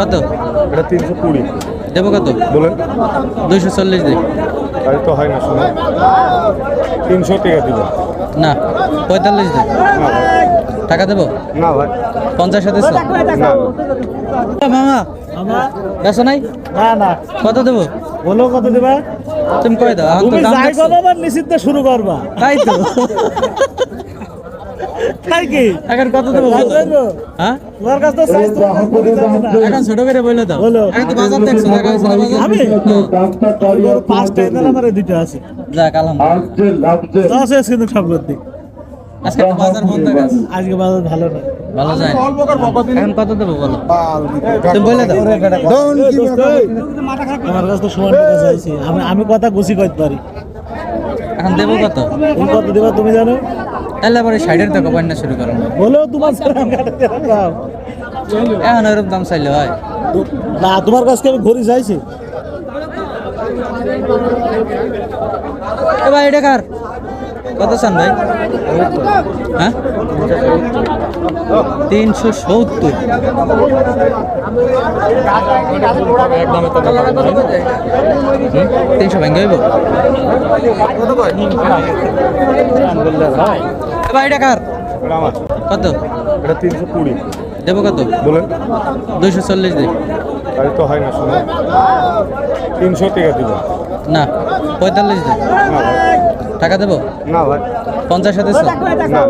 কত? এটা 320 দেবো কত? বলেন। 240 দে। তাই তো হয় না, শোনা 300 টাকা দিব। না 45 দে। না ভাই, টাকা দেবো? না ভাই, 50 হাতে না। মামা বেসো নাই? না না, কত দেবো? বলো কত দেবা? তুমি কয় দাও, এখন তো তুমি দাম যাই দেখছো। বলো আবার নিশ্চিত শুরু করবা, তাই তো। তাই কি? এখন কত দেবো বলো? বলবো? হ্যাঁ তোমার কাছে তো সাইজ তোমার কাছে বলে যাবে না। এখন ছোট করে বলে দাও। বলো। এখন তো বাজার দেখছো, দেখা হয়েছে না বাজার? আমি? হ্যাঁ। পাঁচটা এনে আমার এই দুটো আছে। যাক আলহামদুলিল্লাহ। 10 আছে কিন্তু সব করতে। আজকে তো বাজার বন্ধ গেছে, আজকে বাজার ভালো না। ভালো যায় না। এখন কত দেবো বলো? তুমি বলে দাও। আমার কাছে তো সমান টাকা চাইছি, আমি কথা গুছি কইতে পারি। এখন দেবো কত? তুমি কত দেবা তুমি জানো? তাহলে আবার 60-এর টাকা বান্না শুরু করো। বলো তোমার সালাম কাটাতে দাও। এখন ওরকম দাম চাইলে হয়? না, তোমার কাছে আমি ঘড়ি চাইছি। এ ভাই এটা কার? কত চান ভাই? হ্যাঁ 370। একদমই তো না। 300 ভেঙে হইব? এ ভাই এটা কার? এটা আমার। কত? এটা 320 দেবো কত? বলেন। 240 দে। তাই তো হয় না, শোনা 300 টাকা দিব। না 45 দে। না ভাই, টাকা দেবো? না ভাই, 50 হাতে না।